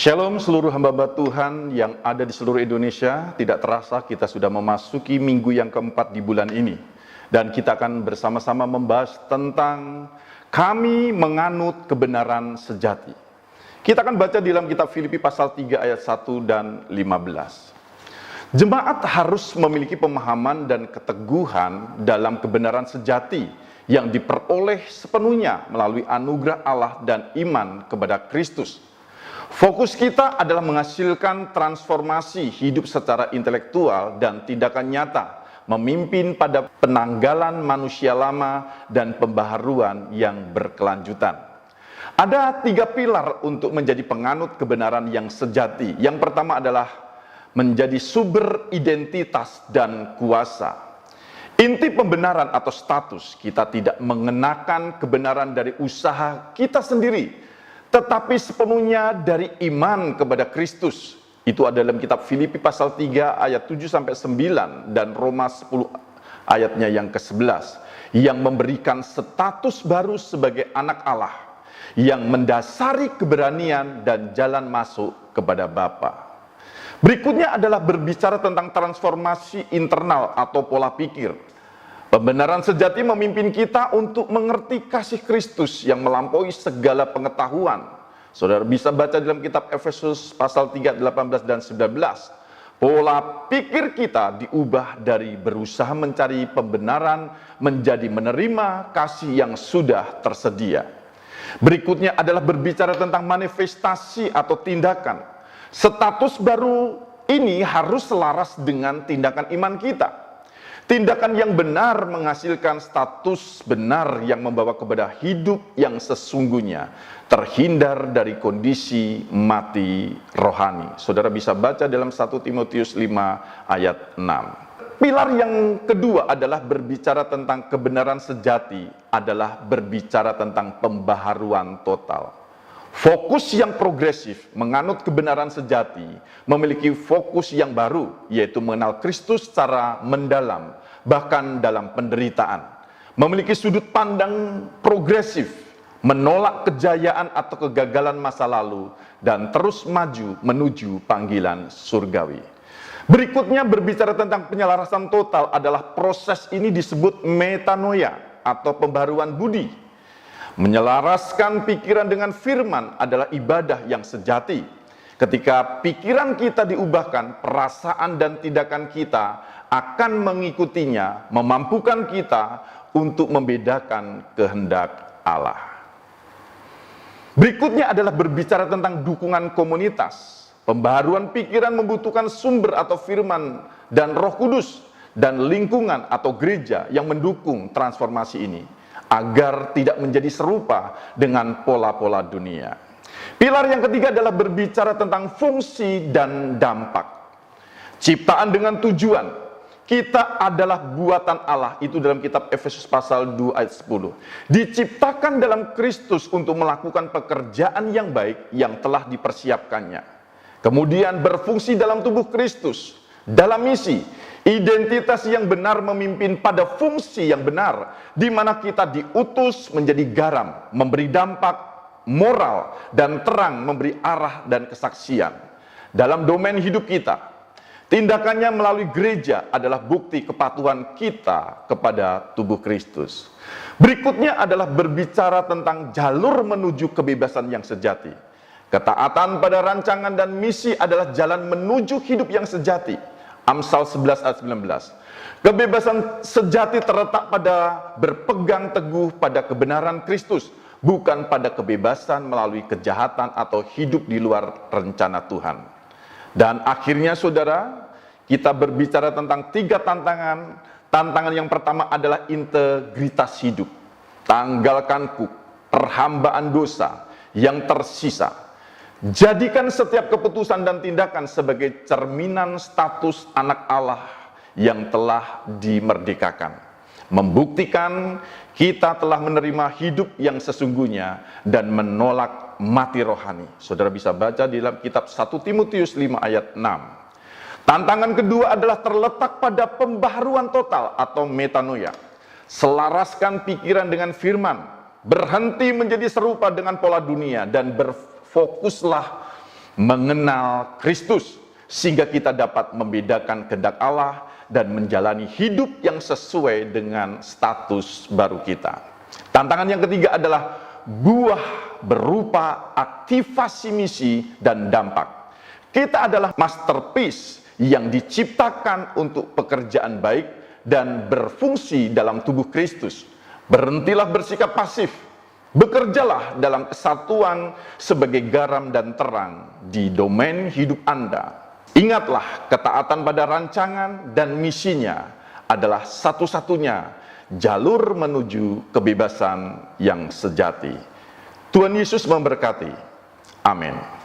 Shalom seluruh hamba-hamba Tuhan yang ada di seluruh Indonesia. Tidak terasa kita sudah memasuki minggu yang keempat di bulan ini. Dan kita akan bersama-sama membahas tentang kami menganut kebenaran sejati. Kita akan baca di dalam kitab Filipi pasal 3 ayat 1 dan 15. Jemaat harus memiliki pemahaman dan keteguhan dalam kebenaran sejati yang diperoleh sepenuhnya melalui anugerah Allah dan iman kepada Kristus. Fokus kita adalah menghasilkan transformasi hidup secara intelektual dan tindakan nyata, memimpin pada penanggalan manusia lama dan pembaharuan yang berkelanjutan. Ada 3 pilar untuk menjadi penganut kebenaran yang sejati. Yang pertama adalah menjadi sumber identitas dan kuasa. Inti pembenaran atau status, kita tidak mengenakan kebenaran dari usaha kita sendiri, tetapi sepenuhnya dari iman kepada Kristus. Itu ada dalam kitab Filipi pasal 3 ayat 7-9 dan Roma 10 ayatnya yang ke-11, yang memberikan status baru sebagai anak Allah, yang mendasari keberanian dan jalan masuk kepada Bapa. Berikutnya adalah berbicara tentang transformasi internal atau pola pikir. Pembenaran sejati memimpin kita untuk mengerti kasih Kristus yang melampaui segala pengetahuan. Saudara bisa baca dalam kitab Efesus pasal 3, 18 dan 19. Pola pikir kita diubah dari berusaha mencari pembenaran menjadi menerima kasih yang sudah tersedia. Berikutnya adalah berbicara tentang manifestasi atau tindakan. Status baru ini harus selaras dengan tindakan iman kita. Tindakan yang benar menghasilkan status benar yang membawa kepada hidup yang sesungguhnya, terhindar dari kondisi mati rohani. Saudara bisa baca dalam 1 Timotius 5 ayat 6. Pilar yang kedua adalah berbicara tentang kebenaran sejati, adalah berbicara tentang pembaharuan total. Fokus yang progresif, menganut kebenaran sejati, memiliki fokus yang baru, yaitu mengenal Kristus secara mendalam, bahkan dalam penderitaan. Memiliki sudut pandang progresif, menolak kejayaan atau kegagalan masa lalu, dan terus maju menuju panggilan surgawi. Berikutnya berbicara tentang penyelarasan total adalah proses ini disebut metanoia atau pembaruan budi. Menyelaraskan pikiran dengan firman adalah ibadah yang sejati. Ketika pikiran kita diubahkan, perasaan dan tindakan kita akan mengikutinya, memampukan kita untuk membedakan kehendak Allah. Berikutnya adalah berbicara tentang dukungan komunitas. Pembaharuan pikiran membutuhkan sumber atau firman dan Roh Kudus dan lingkungan atau gereja yang mendukung transformasi ini, agar tidak menjadi serupa dengan pola-pola dunia. Pilar yang ketiga adalah berbicara tentang fungsi dan dampak. Ciptaan dengan tujuan. Kita adalah buatan Allah, itu dalam kitab Efesus pasal 2 ayat 10. Diciptakan dalam Kristus untuk melakukan pekerjaan yang baik yang telah dipersiapkannya. Kemudian berfungsi dalam tubuh Kristus, dalam misi. Identitas yang benar memimpin pada fungsi yang benar, di mana kita diutus menjadi garam, memberi dampak moral dan terang, memberi arah dan kesaksian. Dalam domain hidup kita, tindakannya melalui gereja adalah bukti kepatuhan kita kepada tubuh Kristus. Berikutnya adalah berbicara tentang jalur menuju kebebasan yang sejati. Ketaatan pada rancangan dan misi adalah jalan menuju hidup yang sejati. Amsal 11 ayat 19. Kebebasan sejati terletak pada berpegang teguh pada kebenaran Kristus, bukan pada kebebasan melalui kejahatan atau hidup di luar rencana Tuhan. Dan akhirnya saudara, kita berbicara tentang 3 tantangan. Tantangan yang pertama adalah integritas hidup. Tanggalkan perhambaan dosa yang tersisa. Jadikan setiap keputusan dan tindakan sebagai cerminan status anak Allah yang telah dimerdekakan. Membuktikan kita telah menerima hidup yang sesungguhnya dan menolak mati rohani. Saudara bisa baca di dalam kitab 1 Timotius 5 ayat 6. Tantangan kedua adalah terletak pada pembaharuan total atau metanoia. Selaraskan pikiran dengan firman. Berhenti menjadi serupa dengan pola dunia dan berfokuslah mengenal Kristus, sehingga kita dapat membedakan kehendak Allah dan menjalani hidup yang sesuai dengan status baru kita. Tantangan yang ketiga adalah buah berupa aktivasi misi dan dampak. Kita adalah masterpiece yang diciptakan untuk pekerjaan baik dan berfungsi dalam tubuh Kristus. Berhentilah bersikap pasif, bekerjalah dalam kesatuan sebagai garam dan terang di domain hidup Anda. Ingatlah, ketaatan pada rancangan dan misinya adalah satu-satunya jalur menuju kebebasan yang sejati. Tuhan Yesus memberkati. Amin.